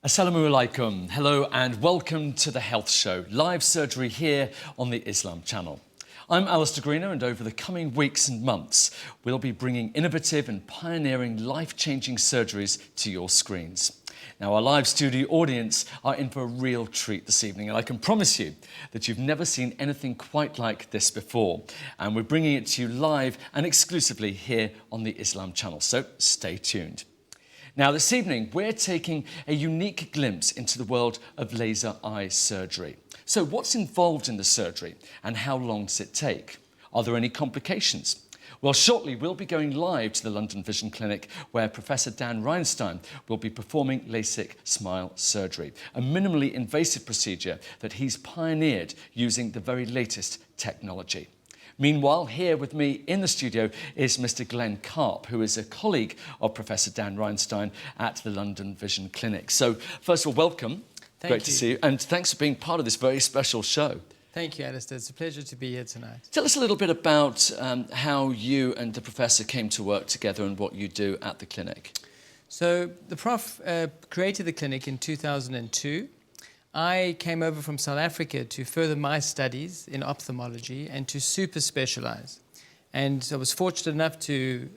Assalamu alaikum. Hello and welcome to the Health Show, live surgery here on the Islam Channel. I'm Alistair Greener, and over the coming weeks and months, we'll be bringing innovative and pioneering life-changing surgeries to your screens. Now, our live studio audience are in for a real treat this evening, and I can promise you that you've never seen anything quite like this before. And we're bringing it to you live and exclusively here on the Islam Channel, so stay tuned. Now, this evening, we're taking a unique glimpse into the world of laser eye surgery. So what's involved in the surgery and how long does it take? Are there any complications? Well, shortly, we'll be going live to the London Vision Clinic where Professor Dan Reinstein will be performing LASIK smile surgery, a minimally invasive procedure that he's pioneered using the very latest technology. Meanwhile, here with me in the studio is Mr. Glenn Karp, who is a colleague of Professor Dan Reinstein at the London Vision Clinic. So, first of all, welcome. Great to see you. And thanks for being part of this very special show. Thank you, Alistair. It's a pleasure to be here tonight. Tell us a little bit about how you and the professor came to work together and what you do at the clinic. So, the Prof created the clinic in 2002. I came over from South Africa to further my studies in ophthalmology and to super specialize. And I was fortunate enough to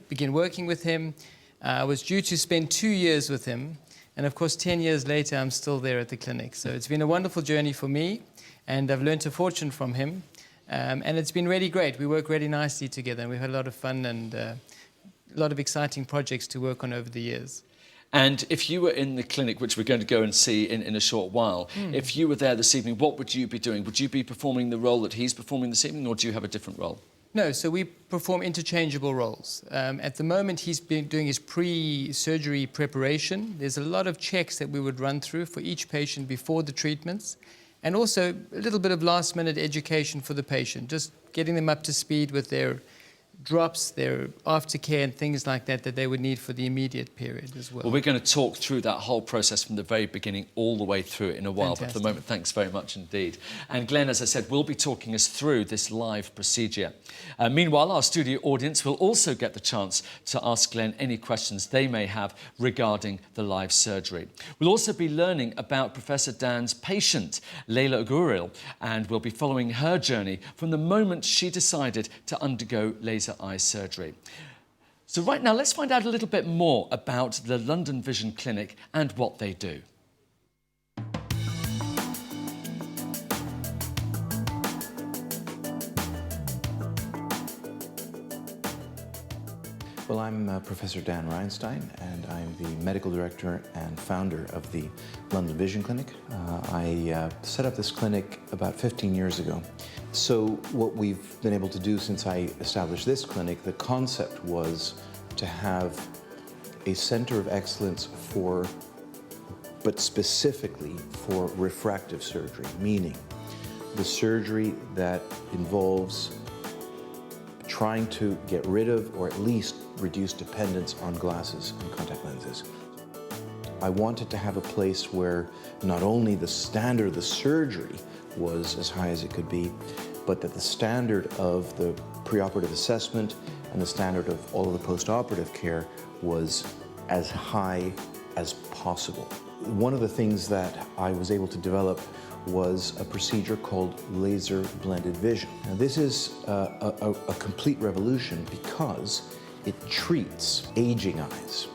begin working with him. I was due to spend 2 years with him. And of course, 10 years later, I'm still there at the clinic. So it's been a wonderful journey for me, and I've learned a fortune from him. And it's been really great. We work really nicely together, and we've had a lot of fun and a lot of exciting projects to work on over the years. And if you were in the clinic, which we're going to go and see in a short while, if you were there this evening, what would you be doing? Would you be performing the role that he's performing this evening, or do you have a different role? No, so we perform interchangeable roles. At the moment, he's been doing his pre-surgery preparation. There's a lot of checks that we would run through for each patient before the treatments, and also a little bit of last-minute education for the patient, just getting them up to speed with their drops, their aftercare and things like that that they would need for the immediate period as well. Well, we're going to talk through that whole process from the very beginning all the way through it in a while. Fantastic. But for the moment, thanks very much indeed. And Glenn, as I said, will be talking us through this live procedure. Meanwhile, our studio audience will also get the chance to ask Glenn any questions they may have regarding the live surgery. We'll also be learning about Professor Dan's patient, Leila, and we'll be following her journey from the moment she decided to undergo laser eye surgery. So right now, let's find out a little bit more about the London Vision Clinic and what they do. Well, I'm Professor Dan Reinstein, and I'm the medical director and founder of the London Vision Clinic. I set up this clinic about 15 years ago. So what we've been able to do since I established this clinic, the concept was to have a center of excellence but specifically for refractive surgery, meaning the surgery that involves trying to get rid of or at least reduce dependence on glasses and contact lenses. I wanted to have a place where not only the standard of the surgery was as high as it could be, but that the standard of the preoperative assessment and the standard of all of the post-operative care was as high as possible. One of the things that I was able to develop was a procedure called laser blended vision. Now, this is a complete revolution because it treats aging eyes.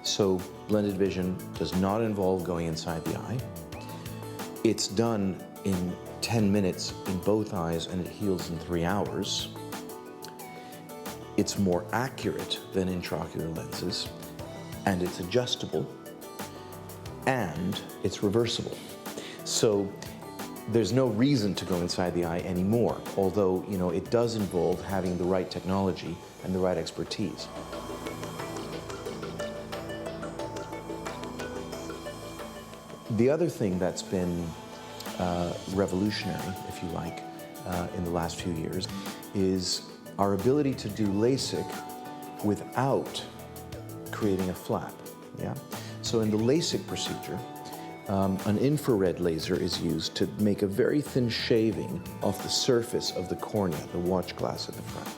So blended vision does not involve going inside the eye. It's done in 10 minutes in both eyes, and it heals in 3 hours. It's more accurate than intraocular lenses, and it's adjustable, and it's reversible. So there's no reason to go inside the eye anymore, although, you know, it does involve having the right technology and the right expertise. The other thing that's been revolutionary, if you like, in the last few years is our ability to do LASIK without creating a flap. Yeah? So in the LASIK procedure, an infrared laser is used to make a very thin shaving off the surface of the cornea, the watch glass at the front.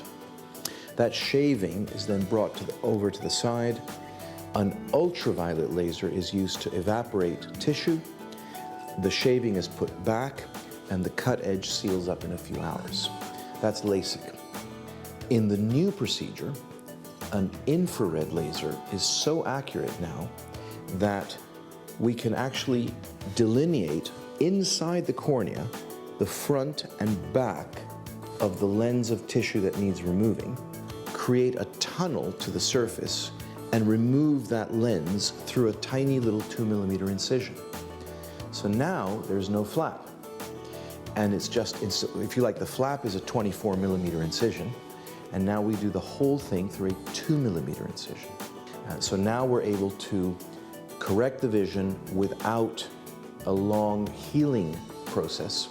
That shaving is then brought over to the side, An ultraviolet laser is used to evaporate tissue, the shaving is put back, and the cut edge seals up in a few hours. That's LASIK. In the new procedure, an infrared laser is so accurate now that we can actually delineate inside the cornea the front and back of the lens of tissue that needs removing, create a tunnel to the surface, and remove that lens through a tiny little 2mm incision. So now there's no flap. And it's just, if you like, the flap is a 24mm incision, and now we do the whole thing through a 2mm incision. So now we're able to correct the vision without a long healing process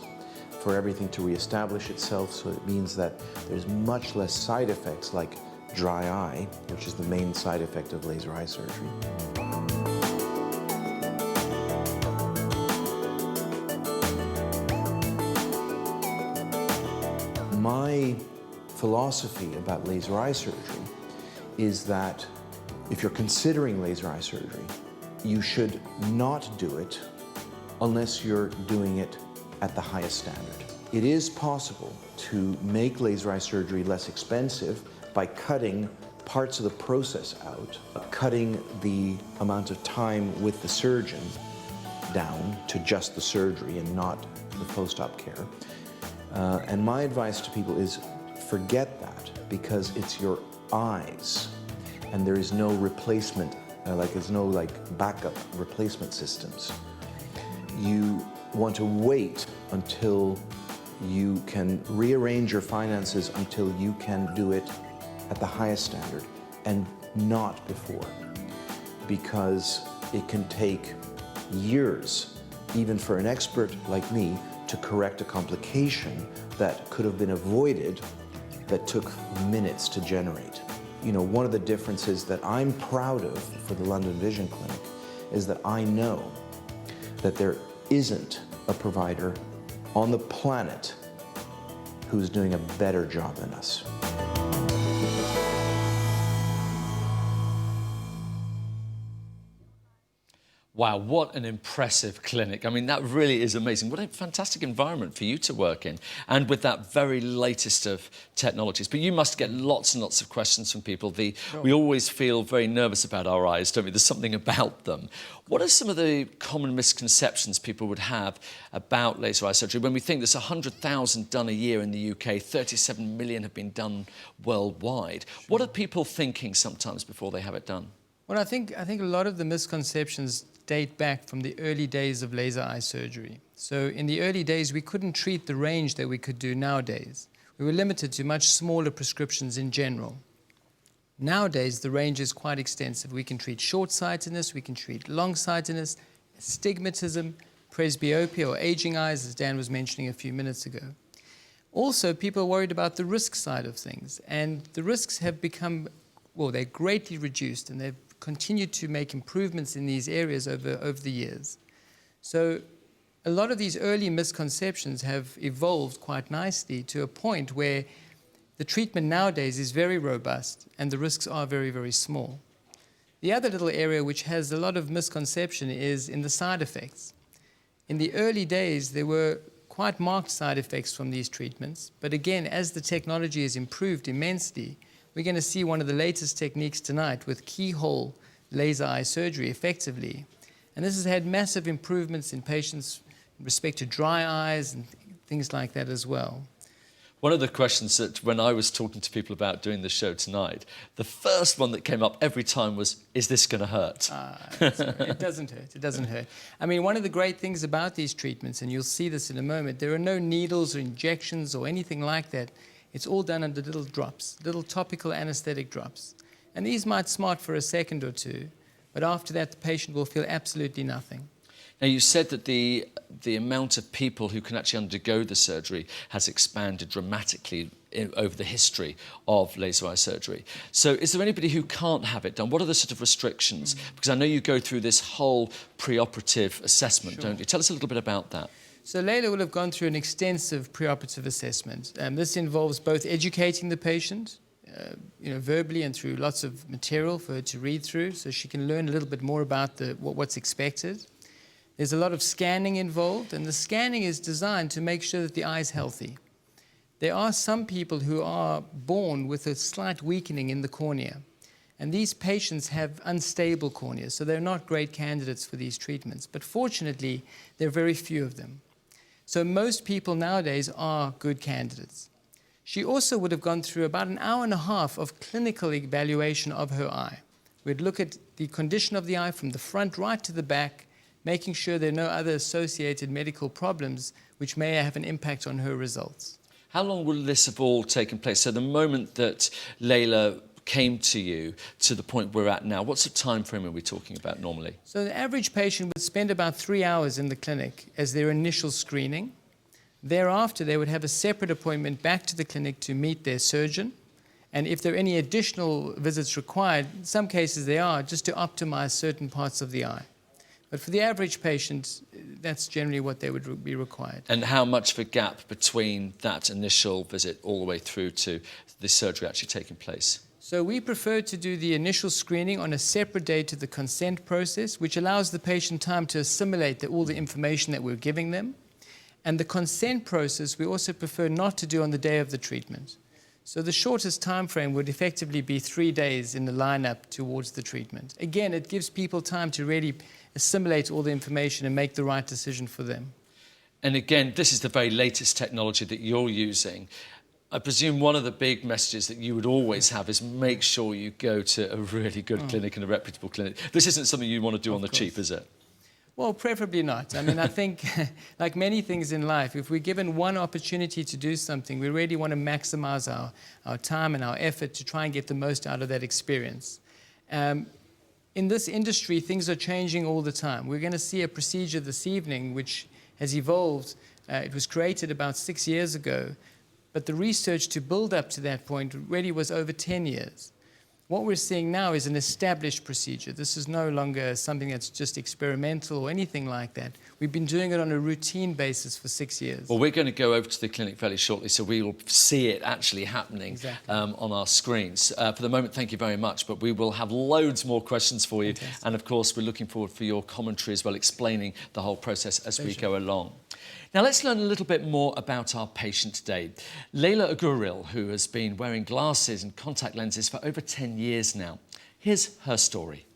for everything to reestablish itself, so it means that there's much less side effects like dry eye, which is the main side effect of laser eye surgery. My philosophy about laser eye surgery is that if you're considering laser eye surgery, you should not do it unless you're doing it at the highest standard. It is possible to make laser eye surgery less expensive by cutting parts of the process out, cutting the amount of time with the surgeon down to just the surgery and not the post-op care. And my advice to people is forget that, because it's your eyes and there is no replacement, there's no backup replacement systems. You want to wait until you can rearrange your finances until you can do it at the highest standard, and not before, because it can take years, even for an expert like me, to correct a complication that could have been avoided that took minutes to generate. You know, one of the differences that I'm proud of for the London Vision Clinic is that I know that there isn't a provider on the planet who's doing a better job than us. Wow, what an impressive clinic. I mean, that really is amazing. What a fantastic environment for you to work in, and with that very latest of technologies. But you must get lots and lots of questions from people. We always feel very nervous about our eyes, don't we? There's something about them. What are some of the common misconceptions people would have about laser eye surgery when we think there's 100,000 done a year in the UK, 37 million have been done worldwide? Sure. What are people thinking sometimes before they have it done? Well, I think a lot of the misconceptions date back from the early days of laser eye surgery. So in the early days, we couldn't treat the range that we could do nowadays. We were limited to much smaller prescriptions in general. Nowadays, the range is quite extensive. We can treat short-sightedness, we can treat long-sightedness, astigmatism, presbyopia or aging eyes, as Dan was mentioning a few minutes ago. Also, people are worried about the risk side of things, and the risks have become, well, they're greatly reduced, and they've continued to make improvements in these areas over the years. So a lot of these early misconceptions have evolved quite nicely to a point where the treatment nowadays is very robust and the risks are very, very small. The other little area which has a lot of misconception is in the side effects. In the early days, there were quite marked side effects from these treatments, but again, as the technology has improved immensely, we're going to see one of the latest techniques tonight with keyhole laser eye surgery effectively. And this has had massive improvements in patients in respect to dry eyes and things like that as well. One of the questions that when I was talking to people about doing the show tonight, the first one that came up every time was, is this going to hurt? It doesn't hurt. It doesn't hurt. I mean, one of the great things about these treatments, and you'll see this in a moment, there are no needles or injections or anything like that. It's all done under little drops, little topical anesthetic drops. And these might smart for a second or two, but after that, the patient will feel absolutely nothing. Now, you said that the amount of people who can actually undergo the surgery has expanded dramatically over the history of laser eye surgery. So is there anybody who can't have it done? What are the sort of restrictions? Because I know you go through this whole preoperative assessment, don't you? Tell us a little bit about that. So Leila will have gone through an extensive preoperative assessment. This involves both educating the patient, verbally and through lots of material for her to read through, so she can learn a little bit more about what's expected. There's a lot of scanning involved, and the scanning is designed to make sure that the eye is healthy. There are some people who are born with a slight weakening in the cornea, and these patients have unstable corneas, so they're not great candidates for these treatments. But fortunately, there are very few of them. So most people nowadays are good candidates. She also would have gone through about an hour and a half of clinical evaluation of her eye. We'd look at the condition of the eye from the front right to the back, making sure there are no other associated medical problems which may have an impact on her results. How long will this have all taken place? So the moment that Leila came to you to the point we're at now, what sort of time frame are we talking about normally? So the average patient would spend about 3 hours in the clinic as their initial screening. Thereafter, they would have a separate appointment back to the clinic to meet their surgeon. And if there are any additional visits required, in some cases they are, just to optimize certain parts of the eye. But for the average patient, that's generally what they would be required. And how much of a gap between that initial visit all the way through to the surgery actually taking place? So we prefer to do the initial screening on a separate day to the consent process, which allows the patient time to assimilate all the information that we're giving them. And the consent process we also prefer not to do on the day of the treatment. So the shortest time frame would effectively be 3 days in the lineup towards the treatment. Again, it gives people time to really assimilate all the information and make the right decision for them. And again, this is the very latest technology that you're using. I presume one of the big messages that you would always have is make sure you go to a really good clinic and a reputable clinic. This isn't something you want to do on the cheap, is it? Well, preferably not. I mean, I think, like many things in life, if we're given one opportunity to do something, we really want to maximize our time and our effort to try and get the most out of that experience. In this industry, things are changing all the time. We're going to see a procedure this evening which has evolved. It was created about 6 years ago, but the research to build up to that point really was over 10 years. What we're seeing now is an established procedure. This is no longer something that's just experimental or anything like that. We've been doing it on a routine basis for 6 years. Well, we're going to go over to the clinic fairly shortly, so we will see it actually happening Exactly. on our screens. For the moment, thank you very much, but we will have loads more questions for you. Fantastic. And, of course, we're looking forward for your commentary as well, explaining the whole process as we Pleasure. go along. Now, let's learn a little bit more about our patient today. Leila Aguril, who has been wearing glasses and contact lenses for over 10 years now. Here's her story.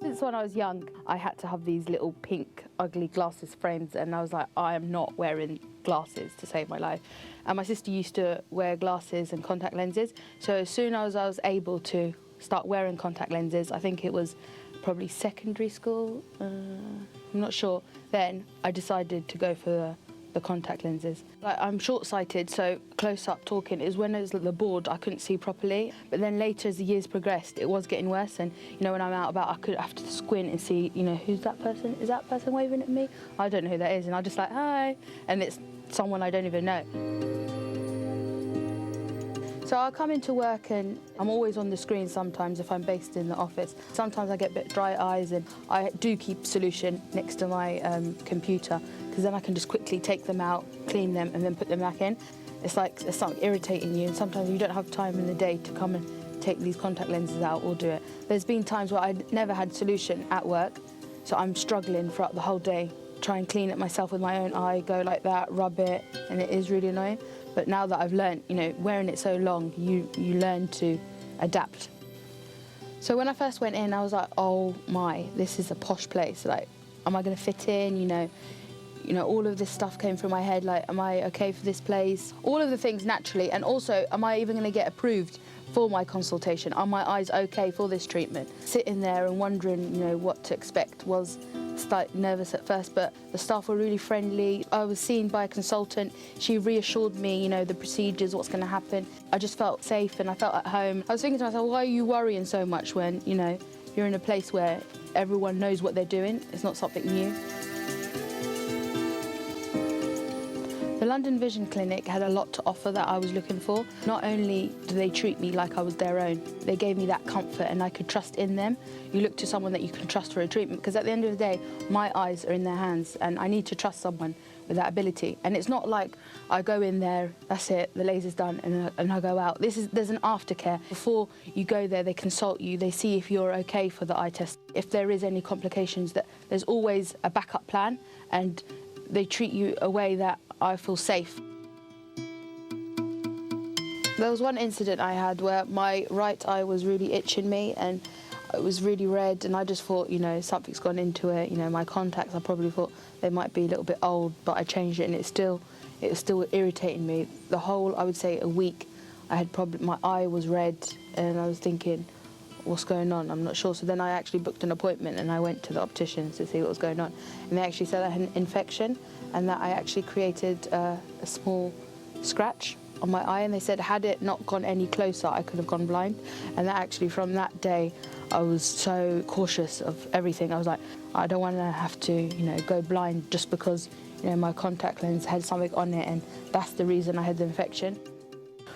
Since when I was young, I had to have these little pink, ugly glasses frames, and I was like, I am not wearing glasses to save my life. And my sister used to wear glasses and contact lenses, so as soon as I was able to start wearing contact lenses, I think it was probably secondary school, I'm not sure, then I decided to go for the contact lenses. I'm short-sighted, so close-up talking is when it was the board I couldn't see properly, but then later as the years progressed it was getting worse, and when I'm out about I could have to squint and see, who's that person? Is that person waving at me? I don't know who that is, and I'm just like, hi, and it's someone I don't even know. So I come into work and I'm always on the screen sometimes if I'm based in the office. Sometimes I get a bit dry eyes, and I do keep solution next to my computer, because then I can just quickly take them out, clean them and then put them back in. It's like there's something irritating you, and sometimes you don't have time in the day to come and take these contact lenses out or do it. There's been times where I never had solution at work, so I'm struggling throughout the whole day, try and clean it myself with my own eye, go like that, rub it, and it is really annoying. But now that I've learned, wearing it so long, you learn to adapt. So when I first went in, I was like, oh my, this is a posh place. Like, am I going to fit in? All of this stuff came through my head, like, am I okay for this place? All of the things naturally, and also, am I even going to get approved for my consultation? Are my eyes okay for this treatment? Sitting there and wondering, what to expect was slightly nervous at first, but the staff were really friendly. I was seen by a consultant. She reassured me, the procedures, what's going to happen. I just felt safe and I felt at home. I was thinking to myself, why are you worrying so much when, you're in a place where everyone knows what they're doing? It's not something new. The The London Vision Clinic had a lot to offer that I was looking for. Not only do they treat me like I was their own, they gave me that comfort and I could trust in them. You look to someone that you can trust for a treatment, because at the end of the day, my eyes are in their hands and I need to trust someone with that ability. And it's not like I go in there, that's it, the laser's done, and I go out. There's an aftercare. Before you go there, they consult you, they see if you're okay for the eye test. If there is any complications, there's always a backup plan, and they treat you a way that I feel safe. There was one incident I had where my right eye was really itching me and it was really red, and I just thought, you know, something's gone into it. You know, my contacts, I probably thought they might be a little bit old, but I changed it and it was still irritating me. The whole, I would say, a week, I had my eye was red and I was thinking, what's going on? I'm not sure. So then I actually booked an appointment and I went to the optician to see what was going on. And they actually said I had an infection and that I actually created a small scratch on my eye, and they said had it not gone any closer I could have gone blind. And that actually, from that day, I was so cautious of everything. I was like, I don't want to have to, you know, go blind just because, you know, my contact lens had something on it, and that's the reason I had the infection.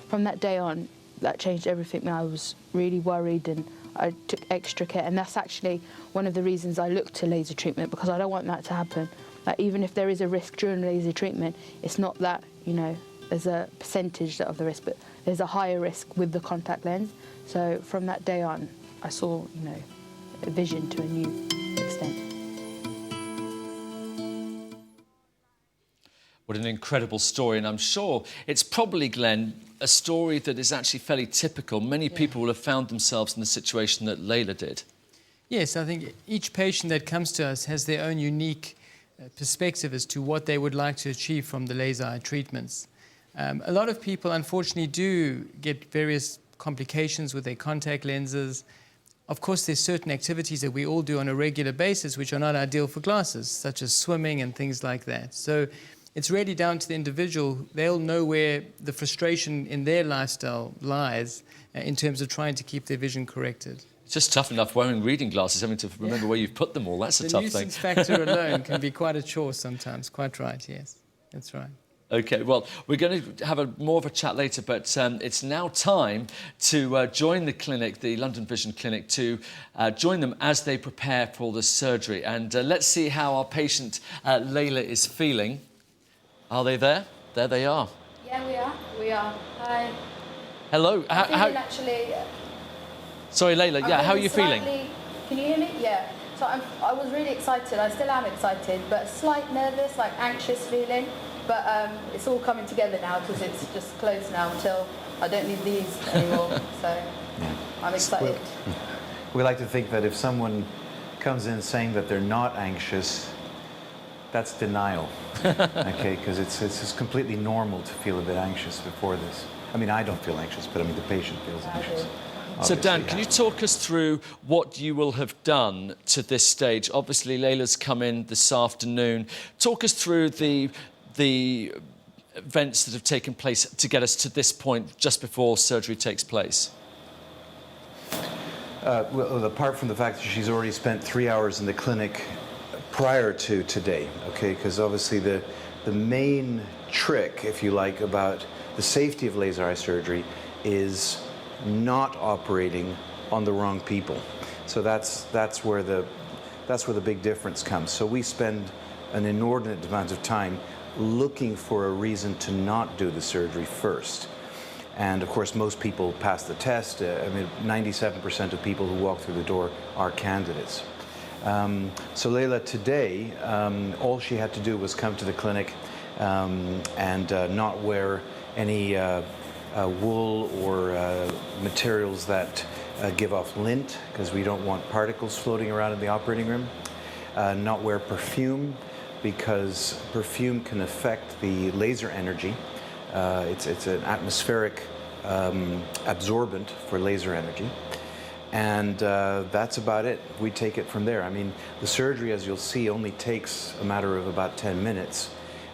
From that day on, that changed everything. I was really worried and I took extra care, and that's actually one of the reasons I looked to laser treatment, because I don't want that to happen. Like, even if there is a risk during laser treatment, it's not that, you know, there's a percentage of the risk, but there's a higher risk with the contact lens. So from that day on, I saw, you know, vision to a new extent. What an incredible story, and I'm sure it's probably, Glenn, a story that is actually fairly typical. Many people will have found themselves in the situation that Leila did. Yes, I think each patient that comes to us has their own unique perspective as to what they would like to achieve from the laser eye treatments. A lot of people, unfortunately, do get various complications with their contact lenses. Of course, there's certain activities that we all do on a regular basis which are not ideal for glasses, such as swimming and things like that. So it's really down to the individual. They'll know where the frustration in their lifestyle lies in terms of trying to keep their vision corrected. It's just tough enough wearing reading glasses, having to remember where you've put them all. That's a tough thing. The nuisance factor alone can be quite a chore sometimes. Quite right, yes. That's right. OK, well, we're going to have more of a chat later, but it's now time to join the clinic, the London Vision Clinic, to join them as they prepare for the surgery. And let's see how our patient, Leila, is feeling. Are they there? There they are. Yeah, we are. We are. Hi. Hello. Actually... Sorry, Leila. Yeah, how are you feeling? Can you hear me? Yeah. So I was really excited. I still am excited, but slight nervous, like anxious feeling. But it's all coming together now because it's just closed now until I don't need these anymore. So yeah. I'm excited. We like to think that if someone comes in saying that they're not anxious, that's denial. Okay, because it's completely normal to feel a bit anxious before this. I mean, I don't feel anxious, but I mean the patient feels anxious. So Dan, can you talk us through what you will have done to this stage? Obviously, Leila's come in this afternoon. Talk us through the events that have taken place to get us to this point just before surgery takes place. Well, apart from the fact that she's already spent 3 hours in the clinic prior to today, okay, because obviously the main trick, if you like, about the safety of laser eye surgery is not operating on the wrong people. So that's where the big difference comes. So we spend an inordinate amount of time looking for a reason to not do the surgery first. And of course, most people pass the test. I mean, 97% of people who walk through the door are candidates. So Leila, today, all she had to do was come to the clinic and not wear any wool or materials that give off lint, because we don't want particles floating around in the operating room. Not wear perfume, because perfume can affect the laser energy. It's an atmospheric absorbent for laser energy. And that's about it. We take it from there. I mean, the surgery, as you'll see, only takes a matter of about 10 minutes.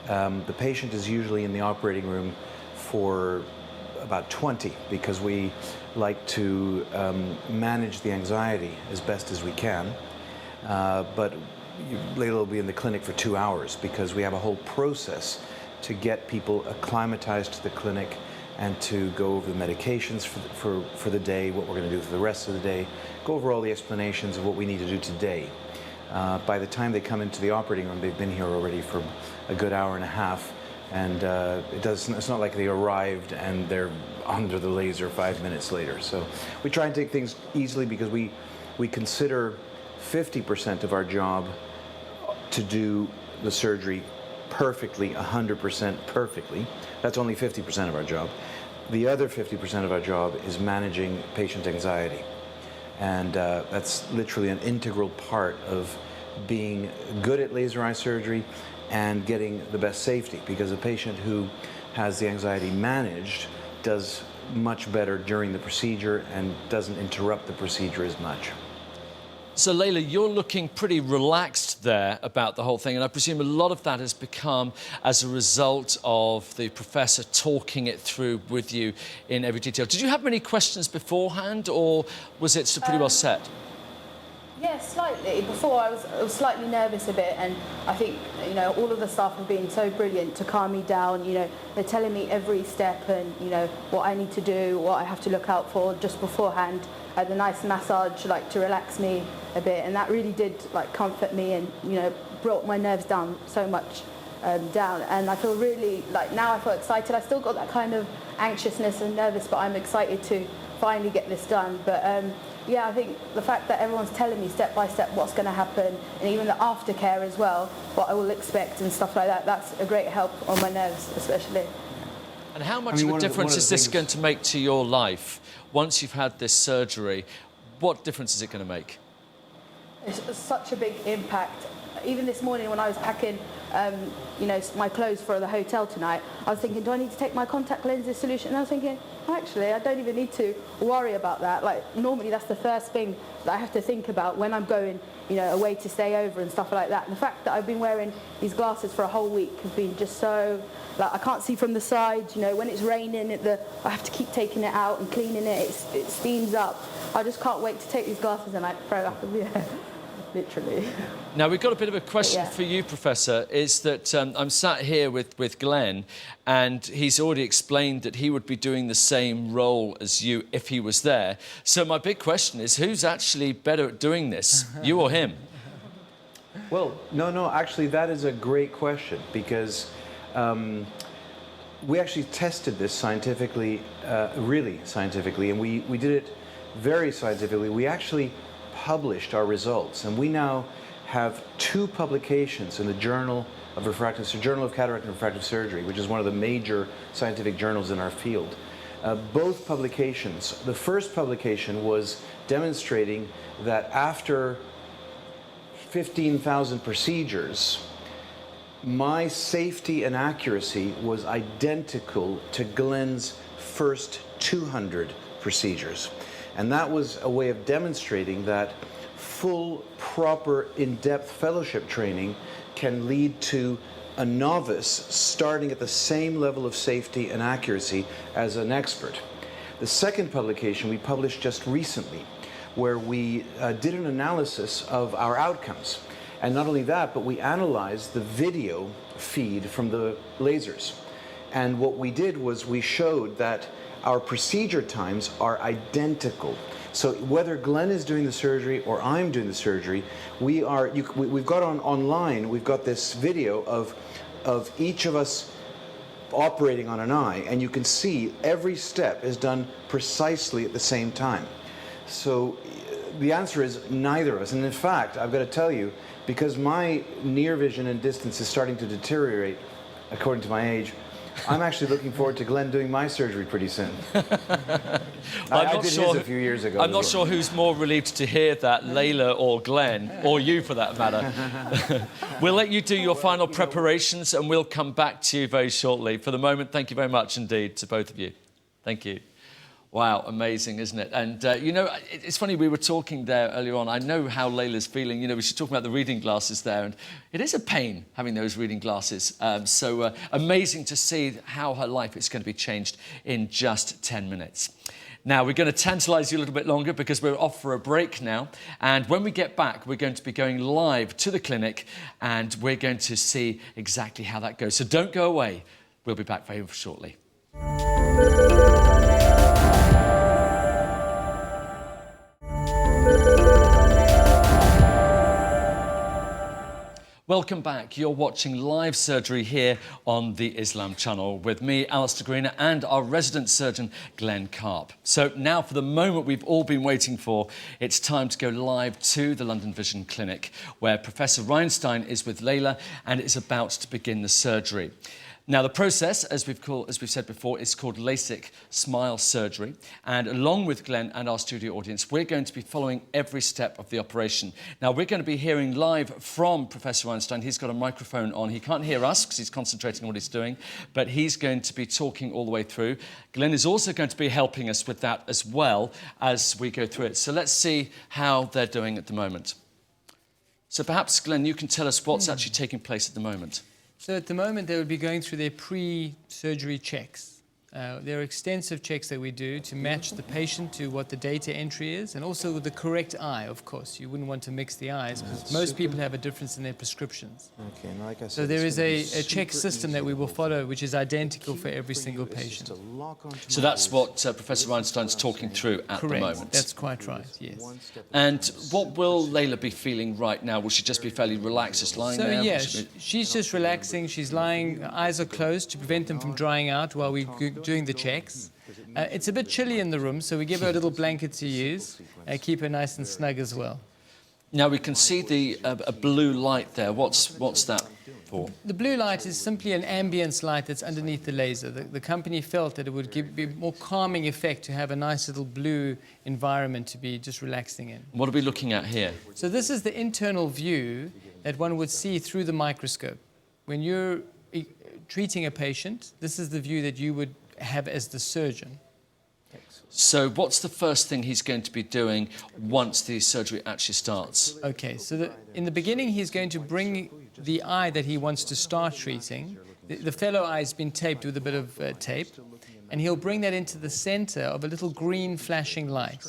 The patient is usually in the operating room for about 20, because we like to manage the anxiety as best as we can. But Leila will be in the clinic for 2 hours, because we have a whole process to get people acclimatized to the clinic and to go over the medications for the day, what we're going to do for the rest of the day, go over all the explanations of what we need to do today. By the time they come into the operating room, they've been here already for a good hour and a half, and it's not like they arrived and they're under the laser 5 minutes later. So we try and take things easily because we consider 50% of our job to do the surgery perfectly, 100% perfectly. That's only 50% of our job. The other 50% of our job is managing patient anxiety. And that's literally an integral part of being good at laser eye surgery and getting the best safety, because a patient who has the anxiety managed does much better during the procedure and doesn't interrupt the procedure as much. So, Leila, you're looking pretty relaxed there about the whole thing, and I presume a lot of that has become as a result of the professor talking it through with you in every detail. Did you have many questions beforehand, or was it pretty well set? Yeah, slightly. Before I was slightly nervous a bit, and I think, you know, all of the staff have been so brilliant to calm me down. You know, they're telling me every step and, you know, what I need to do, what I have to look out for just beforehand. I had a nice massage, like, to relax me a bit, and that really did, like, comfort me and, you know, brought my nerves down so much down. And I feel really, like, now I feel excited. I still got that kind of anxiousness and nervous, but I'm excited to finally get this done. But yeah, I think the fact that everyone's telling me step by step what's going to happen, and even the aftercare as well, what I will expect and stuff like that, that's a great help on my nerves especially. And how much of a difference is this going to make to your life once you've had this surgery? What difference is it going to make? It's such a big impact. Even this morning when I was packing, you know, my clothes for the hotel tonight, I was thinking, do I need to take my contact lenses solution? And I was thinking, actually, I don't even need to worry about that. Like, normally that's the first thing that I have to think about when I'm going, you know, away to stay over and stuff like that. And the fact that I've been wearing these glasses for a whole week has been just so, like, I can't see from the side. You know, when it's raining, I have to keep taking it out and cleaning it. It steams up. I just can't wait to take these glasses and, like, throw up in the air. Literally. Now, we've got a bit of a question for you, Professor, is that I'm sat here with Glenn, and he's already explained that he would be doing the same role as you if he was there. So my big question is, who's actually better at doing this, you or him? Well, no, actually, that is a great question, because we actually tested this scientifically, really scientifically, and we did it very scientifically. We actually published our results, and we now have 2 publications in the Journal of Cataract and Refractive Surgery, which is one of the major scientific journals in our field. Both publications, the first publication was demonstrating that after 15,000 procedures, my safety and accuracy was identical to Glenn's first 200 procedures. And that was a way of demonstrating that full, proper, in-depth fellowship training can lead to a novice starting at the same level of safety and accuracy as an expert. The second publication we published just recently, where we did an analysis of our outcomes. And not only that, but we analyzed the video feed from the lasers. And what we did was we showed that our procedure times are identical. So whether Glenn is doing the surgery or I'm doing the surgery, we've got online, we've got this video of each of us operating on an eye, and you can see every step is done precisely at the same time. So the answer is neither of us. And in fact, I've got to tell you, because my near vision and distance is starting to deteriorate, according to my age, I'm actually looking forward to Glenn doing my surgery pretty soon. I did his a few years ago. I'm not sure who's more relieved to hear that, Leila or Glenn, or you for that matter. We'll let you do your final preparations, and we'll come back to you very shortly. For the moment, thank you very much indeed to both of you. Thank you. Wow, amazing, isn't it? And, you know, it's funny, we were talking there earlier on. I know how Leila's feeling. You know, we should talk about the reading glasses there, and it is a pain having those reading glasses. So amazing to see how her life is going to be changed in just 10 minutes. Now, we're going to tantalise you a little bit longer because we're off for a break now. And when we get back, we're going to be going live to the clinic and we're going to see exactly how that goes. So don't go away. We'll be back very shortly. Welcome back. You're watching live surgery here on the Islam Channel with me, Alistair Greener, and our resident surgeon, Glenn Karp. So now for the moment we've all been waiting for, it's time to go live to the London Vision Clinic, where Professor Reinstein is with Leila and is about to begin the surgery. Now, the process, as we've said before, is called LASIK smile surgery. And along with Glenn and our studio audience, we're going to be following every step of the operation. Now, we're going to be hearing live from Professor Einstein. He's got a microphone on. He can't hear us because he's concentrating on what he's doing, but he's going to be talking all the way through. Glenn is also going to be helping us with that as well as we go through it. So let's see how they're doing at the moment. So perhaps, Glenn, you can tell us what's actually taking place at the moment. So at the moment, they would be going through their pre-surgery checks. There are extensive checks that we do to match the patient to what the data entry is, and also with the correct eye, of course. You wouldn't want to mix the eyes, because most people have a difference in their prescriptions. Okay, and like I said, So there is a check system that we will follow, which is identical for every single patient. So that's what Professor Einstein's talking through at the moment. Correct, that's quite right, yes. And what will Leila be feeling right now? Will she just be fairly relaxed, just lying there? So yeah, she's just relaxing. She's lying, eyes are closed to prevent them from drying out while we're doing the checks. It's a bit chilly in the room, so we give her a little blanket to use, keep her nice and snug as well. Now we can see a blue light there. What's that for? The blue light is simply an ambience light that's underneath the laser. The company felt that it would give a more calming effect to have a nice little blue environment to be just relaxing in. What are we looking at here? So this is the internal view that one would see through the microscope. When you're treating a patient, this is the view that you would have as the surgeon. So what's the first thing he's going to be doing once the surgery actually starts? Okay, so in the beginning, he's going to bring the eye that he wants to start treating. The fellow eye has been taped with a bit of tape, and he'll bring that into the center of a little green flashing light.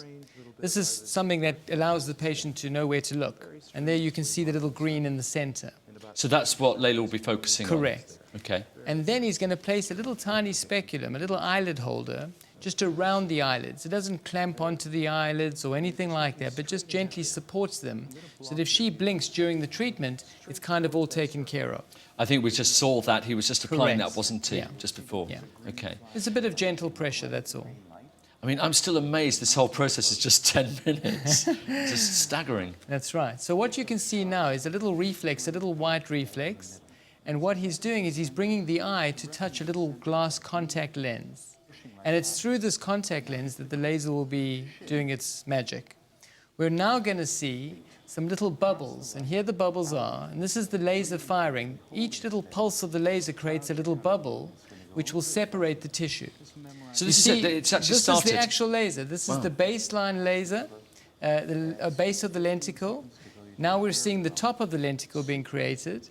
This is something that allows the patient to know where to look. And there you can see the little green in the center. So that's what Leila will be focusing on? Correct. Okay. And then he's going to place a little tiny speculum, a little eyelid holder, just around the eyelids. It doesn't clamp onto the eyelids or anything like that, but just gently supports them so that if she blinks during the treatment, it's kind of all taken care of. I think we just saw that. He was just applying Correct. that, wasn't he, Yeah. just before? Yeah. Okay. There's a bit of gentle pressure, that's all. I mean, I'm still amazed this whole process is just 10 minutes. It's just staggering. That's right. So what you can see now is a little reflex, a little white reflex. And what he's doing is he's bringing the eye to touch a little glass contact lens. And it's through this contact lens that the laser will be doing its magic. We're now going to see some little bubbles, and here the bubbles are, and this is the laser firing. Each little pulse of the laser creates a little bubble, which will separate the tissue. So this is it, it's actually started. This is the actual laser. This is the baseline laser, the base of the lenticle. Now we're seeing the top of the lenticle being created.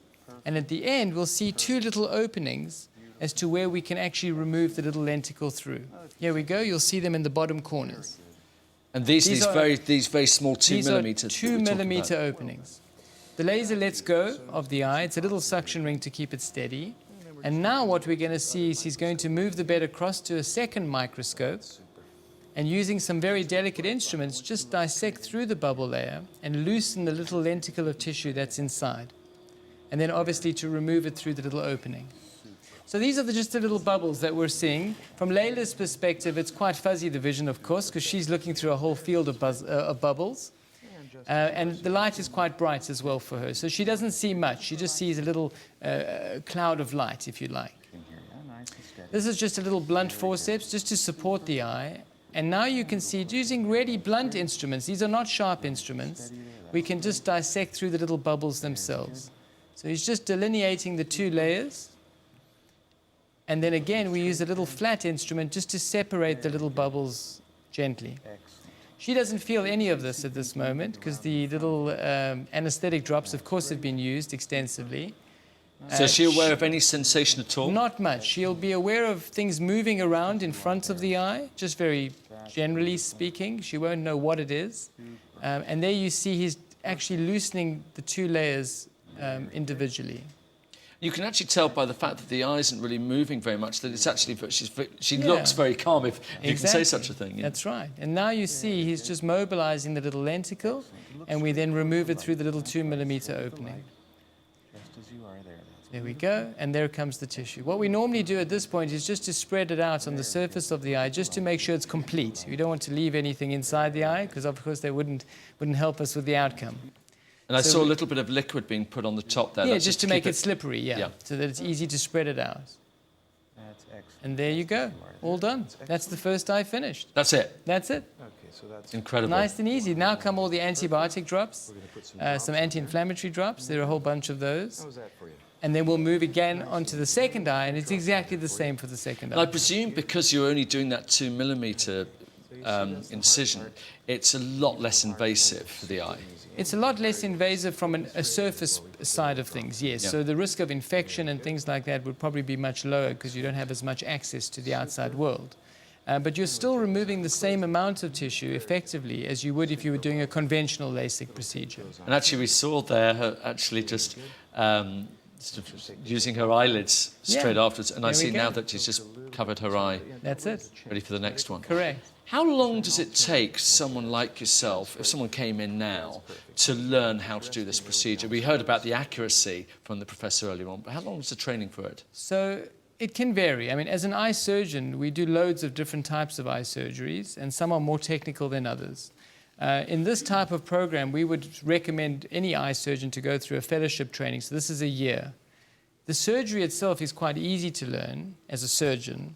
And at the end, we'll see two little openings as to where we can actually remove the little lenticle through. Here we go. You'll see them in the bottom corners. And these are very small 2 millimeter. 2 millimeter openings. The laser lets go of the eye. It's a little suction ring to keep it steady. And now what we're going to see is he's going to move the bed across to a second microscope, and using some very delicate instruments, just dissect through the bubble layer and loosen the little lenticle of tissue that's inside. And then obviously to remove it through the little opening. So these are just the little bubbles that we're seeing. From Leila's perspective, it's quite fuzzy, the vision, of course, because she's looking through a whole field of bubbles. And the light is quite bright as well for her. So she doesn't see much. She just sees a little cloud of light, if you like. This is just a little blunt forceps, just to support the eye. And now you can see, using really blunt instruments, these are not sharp instruments, we can just dissect through the little bubbles themselves. So he's just delineating the two layers. And then again, we use a little flat instrument just to separate the little bubbles gently. She doesn't feel any of this at this moment because the little anesthetic drops, of course, have been used extensively. So is she aware of any sensation at all? Not much. She'll be aware of things moving around in front of the eye, just very generally speaking. She won't know what it is. And there you see he's actually loosening the two layers individually. You can actually tell by the fact that the eye isn't really moving very much that it's actually, she looks very calm, if you can say such a thing. Yeah. That's right. And now you see he's just mobilizing the little lenticle, and we then remove it through the little 2mm opening. There we go, and there comes the tissue. What we normally do at this point is just to spread it out on the surface of the eye, just to make sure it's complete. We don't want to leave anything inside the eye, because of course they wouldn't help us with the outcome. And I saw a little bit of liquid being put on the top there. Yeah, That's just to make it slippery, so that it's easy to spread it out. And there you go, all done. That's the first eye finished. That's it? That's it. Okay, so that's Incredible. Nice and easy. Now come all the antibiotic drops, some anti-inflammatory drops. There are a whole bunch of those. How was that for you? And then we'll move again onto the second eye, and it's exactly the same for the second And I eye. presume because you're only doing that 2mm incision, it's a lot less invasive for the eye. It's a lot less invasive from a surface side of things, yes. Yeah. So the risk of infection and things like that would probably be much lower because you don't have as much access to the outside world. But you're still removing the same amount of tissue effectively as you would if you were doing a conventional LASIK procedure. And actually we saw there her actually just sort of using her eyelids straight afterwards. And I There we see go. now that she's just covered her eye, That's it. ready for the next one. Correct. How long does it take someone like yourself, if someone came in now, to learn how to do this procedure? We heard about the accuracy from the professor earlier on, but how long is the training for it? So it can vary. I mean, as an eye surgeon, we do loads of different types of eye surgeries, and some are more technical than others. In this type of program, we would recommend any eye surgeon to go through a fellowship training. So this is a year. The surgery itself is quite easy to learn as a surgeon,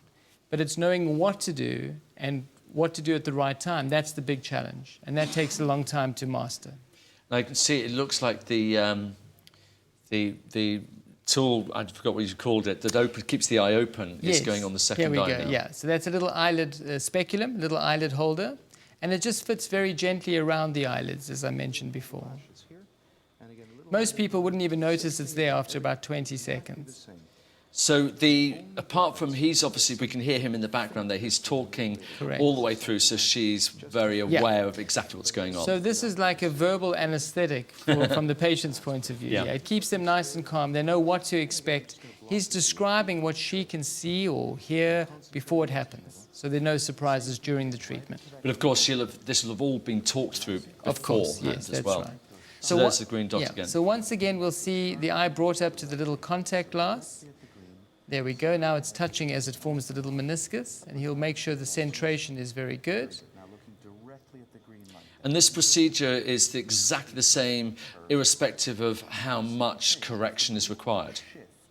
but it's knowing what to do and what to do at the right time. That's the big challenge, and that takes a long time to master. And I can see it looks like the tool, I forgot what you called it, that keeps the eye open is going on the second Here eye we go. now. Yeah, so that's a little eyelid speculum, little eyelid holder, and it just fits very gently around the eyelids, as I mentioned before. Most people wouldn't even notice it's there after about 20 seconds. So apart from he's obviously, we can hear him in the background there, he's talking Correct. all the way through, so she's very aware of exactly what's going on. So this is like a verbal anesthetic from the patient's point of view. Yeah. Yeah, it keeps them nice and calm. They know what to expect. He's describing what she can see or hear before it happens. So there are no surprises during the treatment. But of course, this will have all been talked through Of course, beforehand yes, as that's well. right. So there's the green dot again. So once again, we'll see the eye brought up to the little contact glass. There we go. Now it's touching as it forms the little meniscus, and he'll make sure the centration is very good. And this procedure is exactly the same, irrespective of how much correction is required.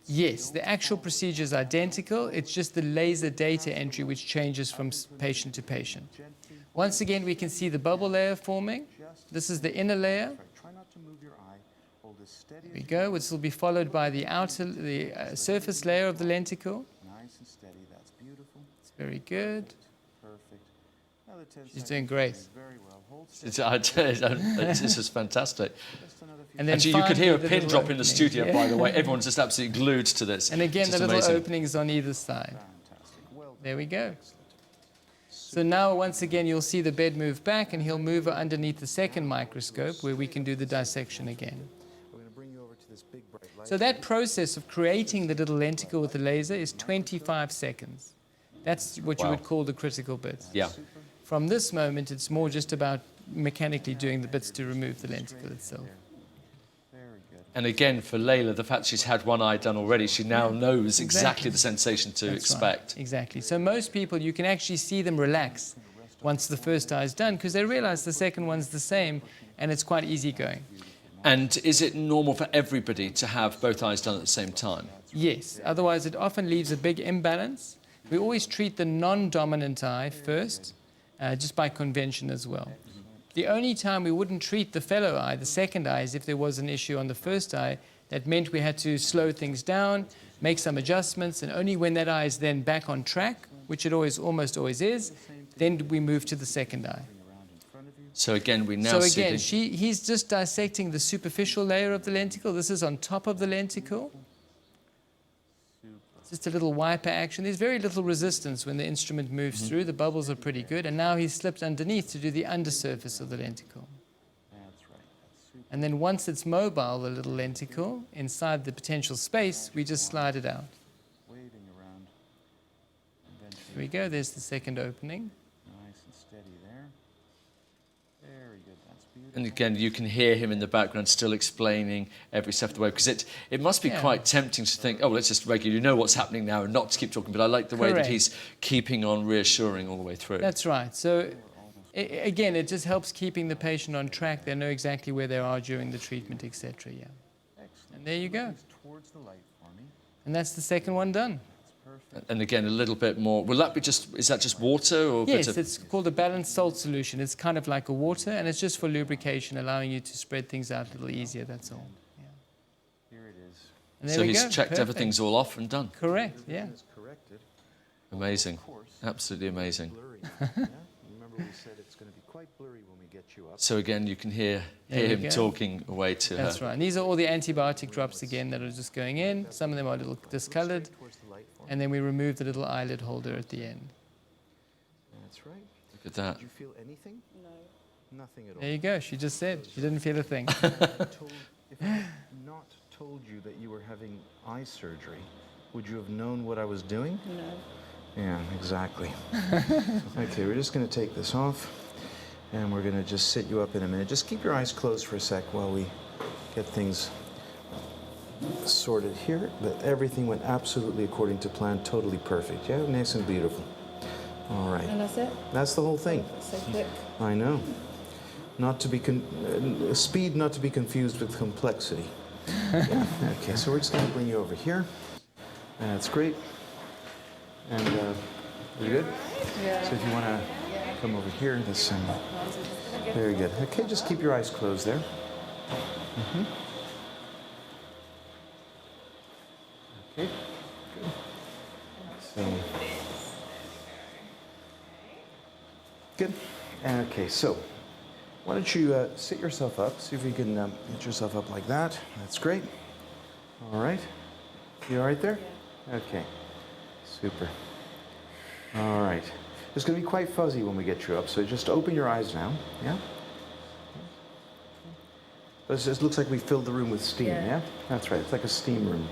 Yes, the actual procedure is identical. It's just the laser data entry which changes from patient to patient. Once again, we can see the bubble layer forming. This is the inner layer. There we go, which will be followed by the surface layer of the lenticle. Nice and steady, that's beautiful. It's very good. Perfect. Now the 10 She's doing great. very well. Hold This is fantastic. just another few. And then Actually, you could hear a finally, the pin little drop in the opening. studio, Yeah. by the way. Everyone's just absolutely glued to this. And again, Just the little amazing. openings on either side. Fantastic. Well done. There we go. So now, once again, you'll see the bed move back, and he'll move underneath the second microscope where we can do the dissection again. We're going to bring you over to this big bright light. So that process of creating the little lenticle with the laser is 25 seconds. That's what you Wow. would call the critical bit. Yeah. From this moment, it's more just about mechanically doing the bits to remove the lenticle itself. Very good. And again, for Leila, the fact she's had one eye done already, she now knows exactly the sensation to That's expect. right. Exactly. So most people, you can actually see them relax once the first eye is done because they realize the second one's the same and it's quite easy going. And is it normal for everybody to have both eyes done at the same time? Yes, otherwise it often leaves a big imbalance. We always treat the non-dominant eye first, just by convention as well. The only time we wouldn't treat the fellow eye, the second eye, is if there was an issue on the first eye. That meant we had to slow things down, make some adjustments, and only when that eye is then back on track, which it almost always is, then we move to the second eye. So again, we now So see again, the... he's just dissecting the superficial layer of the lenticle. This is on top of the lenticle. Just a little wiper action. There's very little resistance when the instrument moves through. The bubbles are pretty good. And now he's slipped underneath to do the undersurface of the lenticle. That's right. That's super. And then once it's mobile, the little lenticle, inside the potential space, we just slide it out. Waving around. Eventually, Here we go. There's the second opening. nice and steady there. Very good. That's beautiful. And again, you can hear him in the background still explaining every step of the way, because it must be Yeah. quite tempting to think, oh, let's just regularly know what's happening now and not to keep talking. But I like the way that Correct. he's keeping on reassuring all the way through. That's right. So again, it just helps keeping the patient on track. They know exactly where they are during the treatment, etc. Yeah. Excellent. And there you go. Move towards the light for me. And that's the second one done. That's perfect. And again, a little bit more. Will that be is that just water or a Yes, bit of... it's called a balanced salt solution. It's kind of like a water, and it's just for lubrication, allowing you to spread things out a little easier, that's all. Yeah. Here it is. And there So we he's go. checked Perfect. everything's all off and done. Correct, yeah. It's corrected. Amazing. Of course. Absolutely amazing. Blurry. Yeah? Remember we said it's going to be quite blurry when we get you up. So again, you can hear There you him go. talking away to That's her. right. And these are all the antibiotic drops again that are just going in. Some of them are a little discolored. Towards the light for me. And then we remove the little eyelid holder at the end. That's right. Look at that. Did you feel anything? No. Nothing at all. There you go. She just said she didn't feel a thing. If I had not told you that you were having eye surgery, would you have known what I was doing? No. Yeah, exactly. Okay, we're just going to take this off, and we're going to just sit you up in a minute. Just keep your eyes closed for a sec while we get things sorted here. But everything went absolutely according to plan, totally perfect. Yeah, nice and beautiful. All right. And that's it? That's the whole thing. That's so quick. I know. Not to be speed, not to be confused with complexity. Yeah. Okay, so we're just going to bring you over here. That's great. And you good? Yeah. So if you want to come over here, this very good. Okay, just keep your eyes closed there. Okay. Good. So. Good. Okay, so why don't you sit yourself up? See if you can get yourself up like that. That's great. All right. You all right there? Okay. Super. All right. It's going to be quite fuzzy when we get you up, so just open your eyes now. Yeah? It looks like we filled the room with steam, Yeah. yeah? That's right. It's like a steam room.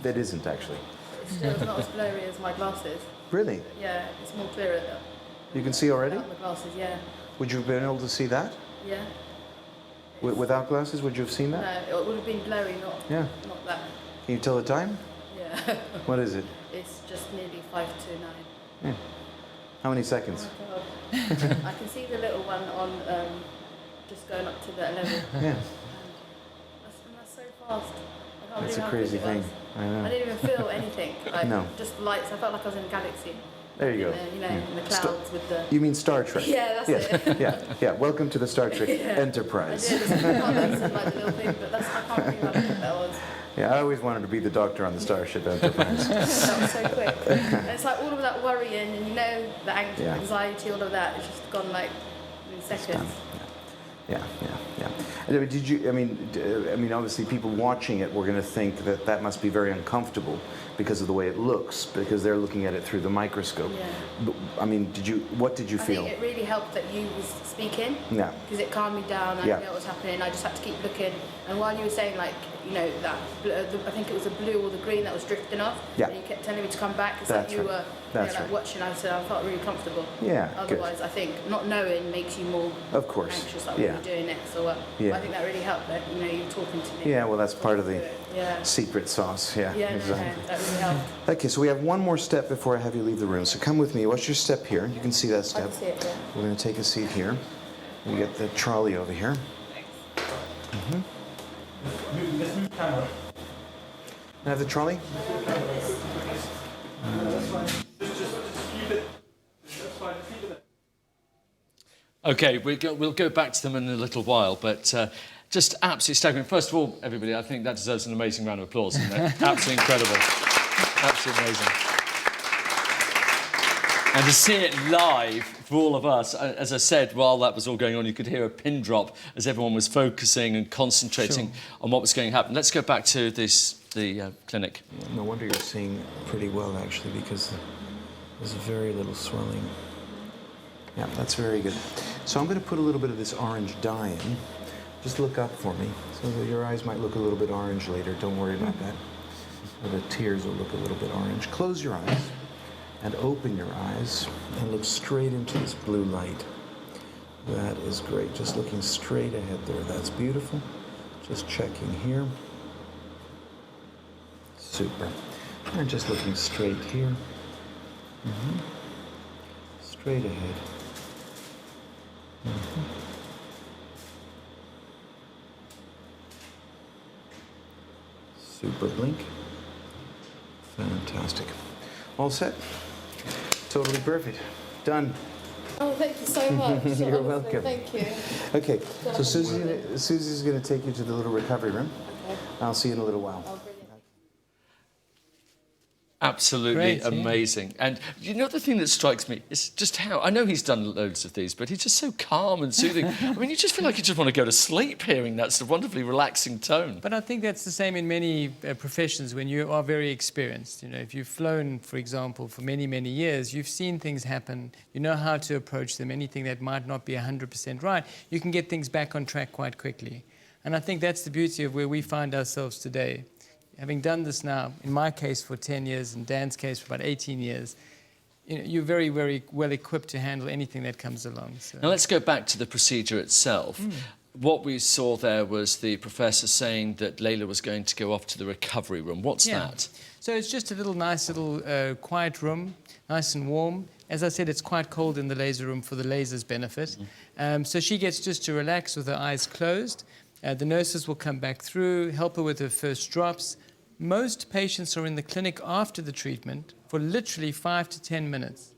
That isn't, actually. It's still not as blurry as my glasses. Really? Yeah, it's more clearer though. You can see already? Without my glasses, yeah. Would you have been able to see that? Yeah. Without glasses, would you have seen that? No, it would have been blurry, Yeah. not that. Can you tell the time? Yeah. What is it? It's just nearly 5 to 9. Yeah. How many seconds? Oh my God. I can see the little one on just going up to that level. Yeah. And that's so fast. I can't That's believe a how crazy quick it thing. was. I I know. didn't even feel anything. Like, No. Just lights. I felt like I was in a galaxy. There you go. You know, in the clouds with the... You mean Star Trek? Yeah, that's Yes. it. Yeah. Yeah. Welcome to the Star Trek Yeah. Enterprise. I did. I can't listen, like the little thing, but I can't believe how quick that was. Yeah, I always wanted to be the doctor on the Starship Enterprise. That was so quick. And it's like all of that worrying and the Yeah. anxiety, all of that, it's just gone like in seconds. Yeah, yeah, yeah. And did you? I mean, obviously, people watching it were going to think that that must be very uncomfortable because of the way it looks, because they're looking at it through the microscope. Yeah. But, I mean, what did you I feel? think it really helped that you was speaking. Yeah. Because it calmed me down. I Yeah. didn't know what was happening. I just had to keep looking. And while you were saying, like, you know, that I think it was the blue or the green that was drifting off. Yeah. And you kept telling me to come back. It's That's like you right. were That's like right. watching. I said I felt really comfortable. Yeah, good. Otherwise, I think not knowing makes you more Of course. anxious. Like, Yeah. what you're doing next or what. Yeah. I think that really helped. That you know, you talking to me. Yeah, well, that's part of the Yeah. secret sauce. Yeah, Yeah, exactly. no, that really helped. Okay, so we have one more step before I have you leave the room. So come with me. What's your step here? You can see that I step. can see it. Yeah. We're going to take a seat here. We get the trolley over here. Can I have the trolley? Okay, we'll go back to them in a little while, but just absolutely staggering. First of all, everybody, I think that deserves an amazing round of applause, isn't it? Absolutely incredible. Absolutely amazing. And to see it live for all of us, as I said, while that was all going on, you could hear a pin drop as everyone was focusing and concentrating on what was going to happen. Let's go back to the clinic. No wonder you're seeing pretty well, actually, because there's very little swelling. Yeah, that's very good. So I'm going to put a little bit of this orange dye in. Just look up for me. So your eyes might look a little bit orange later. Don't worry about that. Or the tears will look a little bit orange. Close your eyes and open your eyes and look straight into this blue light. That is great. Just looking straight ahead there. That's beautiful. Just checking here. Super. And just looking straight here. Straight ahead. Super blink. Fantastic. All set. Totally perfect. Done. Oh, thank you so much. You're Honestly, welcome. Thank you. Okay, so Susie's going to take you to the little recovery room. Okay. I'll see you in a little while. Oh, brilliant. Absolutely Great, yeah. amazing. And you know, the thing that strikes me is just how, I know he's done loads of these, but he's just so calm and soothing. I mean, you just feel like you just want to go to sleep hearing that sort of wonderfully relaxing tone. But I think that's the same in many professions when you are very experienced. You know, if you've flown, for example, for many, many years, you've seen things happen, you know how to approach them. Anything that might not be 100% right, you can get things back on track quite quickly. And I think that's the beauty of where we find ourselves today. Having done this now, in my case for 10 years, in Dan's case for about 18 years, you know, you're very, very well equipped to handle anything that comes along. So. Now let's go back to the procedure itself. What we saw there was the professor saying that Leila was going to go off to the recovery room. What's that? So it's just a little nice little quiet room, nice and warm. As I said, it's quite cold in the laser room for the laser's benefit. So she gets just to relax with her eyes closed. The nurses will come back through, help her with her first drops. Most patients are in the clinic after the treatment for literally 5 to 10 minutes,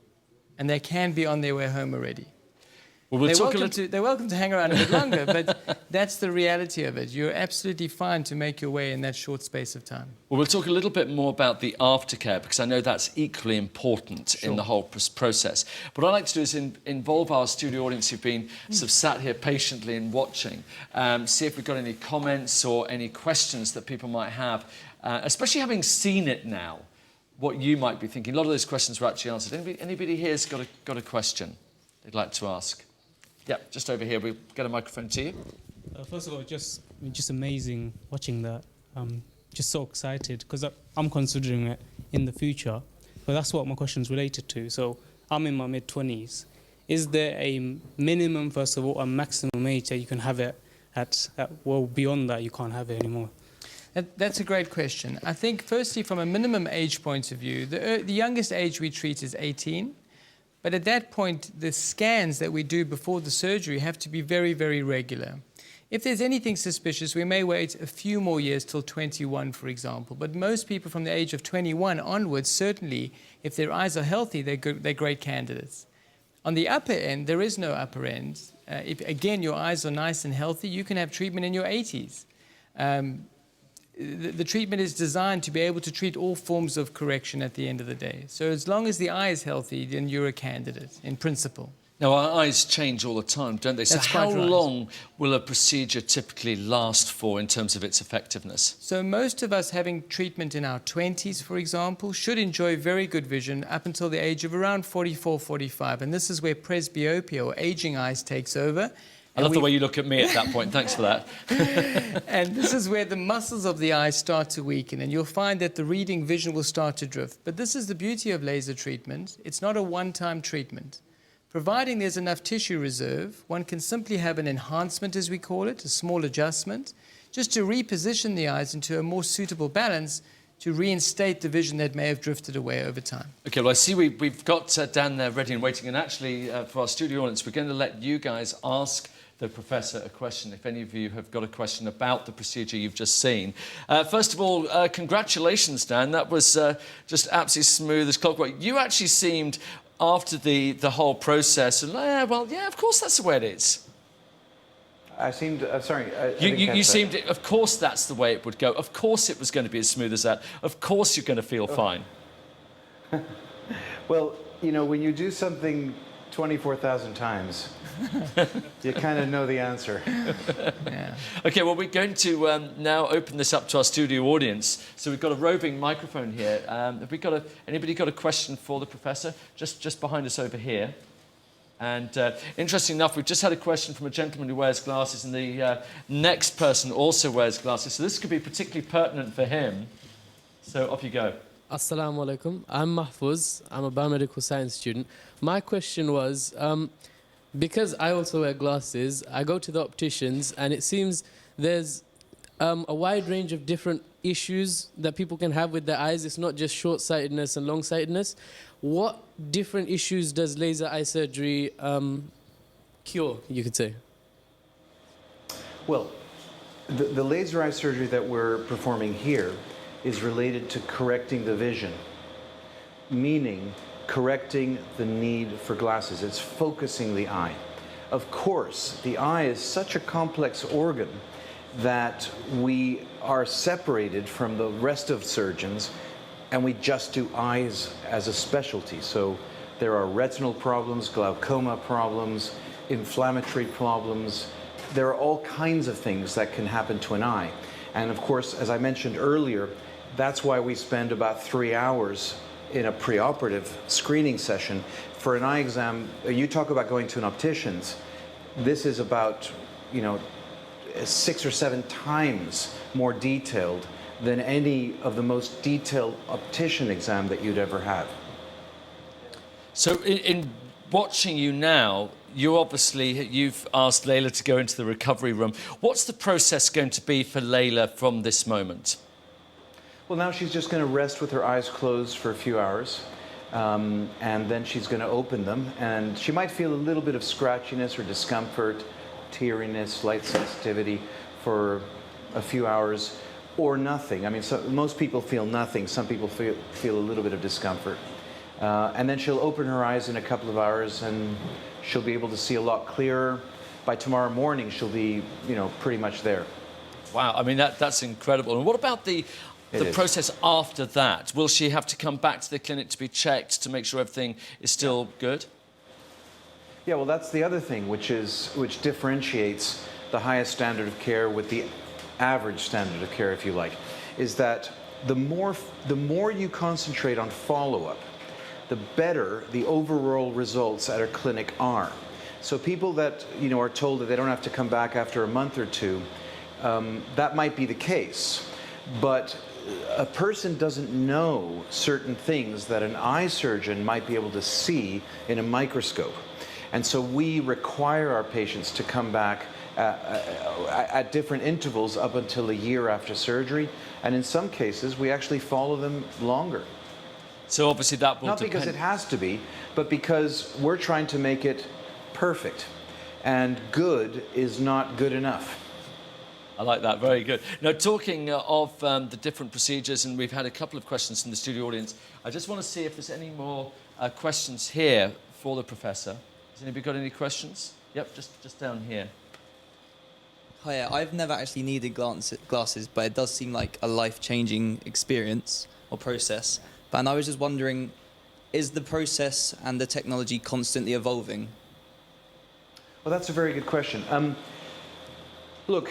and they can be on their way home already. Well, we'll They're welcome to hang around a bit longer, but that's the reality of it. You're absolutely fine to make your way in that short space of time. Well, we'll talk a little bit more about the aftercare, because I know that's equally important in the whole process. What I'd like to do is involve our studio audience who've been sort of sat here patiently and watching, see if we've got any comments or any questions that people might have, especially having seen it now, what you might be thinking. A lot of those questions were actually answered. Anybody here's got a question they'd like to ask? Yeah, just over here. We'll get a microphone to you. First of all, just amazing watching that. Just so excited because I'm considering it in the future. But that's what my question's related to. So I'm in my mid-20s. Is there a minimum, first of all, a maximum age that you can have it at well, beyond that you can't have it anymore? That's a great question. I think, firstly, from a minimum age point of view, the youngest age we treat is 18. But at that point, the scans that we do before the surgery have to be very, very regular. If there's anything suspicious, we may wait a few more years till 21, for example. But most people from the age of 21 onwards, certainly, if their eyes are healthy, they're great candidates. On the upper end, there is no upper end. If, again, your eyes are nice and healthy, you can have treatment in your 80s. The treatment is designed to be able to treat all forms of correction at the end of the day. So as long as the eye is healthy, then you're a candidate, in principle. Now, our eyes change all the time, don't they? So That's how quite right. long will a procedure typically last for in terms of its effectiveness? So most of us having treatment in our 20s, for example, should enjoy very good vision up until the age of around 44, 45. And this is where presbyopia, or aging eyes, takes over. I love the way you look at me at that point. Thanks for that. And this is where the muscles of the eye start to weaken, and you'll find that the reading vision will start to drift. But this is the beauty of laser treatment. It's not a one-time treatment. Providing there's enough tissue reserve, one can simply have an enhancement, as we call it, a small adjustment, just to reposition the eyes into a more suitable balance to reinstate the vision that may have drifted away over time. OK, well, I see we've got Dan there ready and waiting. And actually, for our studio audience, we're going to let you guys ask the professor a question, if any of you have got a question about the procedure you've just seen. First of all, congratulations, Dan. That was just absolutely smooth as clockwork. You actually seemed, after the whole process, well, yeah, of course that's the way it is. I seemed, sorry. You seemed, of course that's the way it would go. Of course it was going to be as smooth as that. Of course you're going to feel fine. Well, you know, when you do something 24,000 times, you kind of know the answer. Yeah. Okay, well, we're going to now open this up to our studio audience. So we've got a roving microphone here. Have we got anybody got a question for the professor? Just behind us over here. And interesting enough, we've just had a question from a gentleman who wears glasses, and the next person also wears glasses. So this could be particularly pertinent for him. So off you go. Assalamu alaikum. I'm Mahfouz. I'm a biomedical science student. My question was, because I also wear glasses, I go to the opticians, and it seems there's a wide range of different issues that people can have with their eyes. It's not just short-sightedness and long-sightedness. What different issues does laser eye surgery cure, you could say? Well, the laser eye surgery that we're performing here is related to correcting the vision, meaning correcting the need for glasses. It's focusing the eye. Of course, the eye is such a complex organ that we are separated from the rest of surgeons, and we just do eyes as a specialty. So there are retinal problems, glaucoma problems, inflammatory problems. There are all kinds of things that can happen to an eye. And of course, as I mentioned earlier, that's why we spend about 3 hours in a preoperative screening session. For an eye exam, you talk about going to an optician's, this is about, you know, 6 or 7 times more detailed than any of the most detailed optician exam that you'd ever have. So in watching you now, you've asked Leila to go into the recovery room. What's the process going to be for Leila from this moment? Well, now she's just going to rest with her eyes closed for a few hours, and then she's going to open them, and she might feel a little bit of scratchiness or discomfort, teariness, light sensitivity for a few hours, or nothing. I mean, most people feel nothing. Some people feel a little bit of discomfort. And then she'll open her eyes in a couple of hours, and she'll be able to see a lot clearer. By tomorrow morning, she'll be, you know, pretty much there. Wow, I mean, that's incredible. And what about the process after that? Will she have to come back to the clinic to be checked to make sure everything is still good? Yeah, well, that's the other thing, which differentiates the highest standard of care with the average standard of care, if you like, is that the more you concentrate on follow-up, the better the overall results at our clinic are. So people that, you know, are told that they don't have to come back after a month or two, that might be the case, but a person doesn't know certain things that an eye surgeon might be able to see in a microscope. And so we require our patients to come back at different intervals up until a year after surgery. And in some cases, we actually follow them longer. So obviously that will Not because it has to be, but because we're trying to make it perfect. And good is not good enough. I like that, very good. Now, talking of the different procedures, and we've had a couple of questions from the studio audience, I just want to see if there's any more questions here for the professor. Has anybody got any questions? Yep, just down here. Hi, I've never actually needed glasses, but it does seem like a life-changing experience or process. And I was just wondering, is the process and the technology constantly evolving? Well, that's a very good question. Look,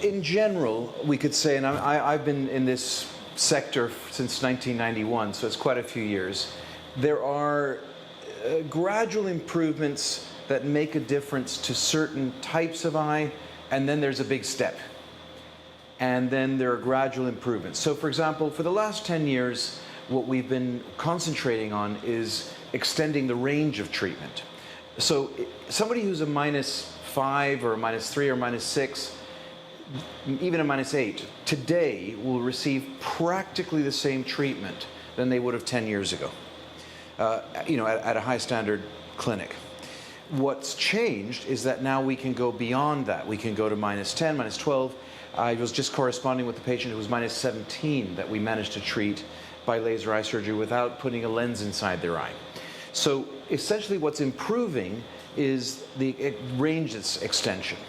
in general, we could say, and I've been in this sector since 1991, so it's quite a few years, there are gradual improvements that make a difference to certain types of eye, and then there's a big step. And then there are gradual improvements. So, for example, for the last 10 years, what we've been concentrating on is extending the range of treatment. So somebody who's a -5 or a -3 or -6, even a -8, today will receive practically the same treatment than they would have 10 years ago, you know, at a high standard clinic. What's changed is that now we can go beyond that. We can go to -10, -12. I was just corresponding with the patient who was -17 that we managed to treat by laser eye surgery without putting a lens inside their eye. So essentially what's improving is the range extension.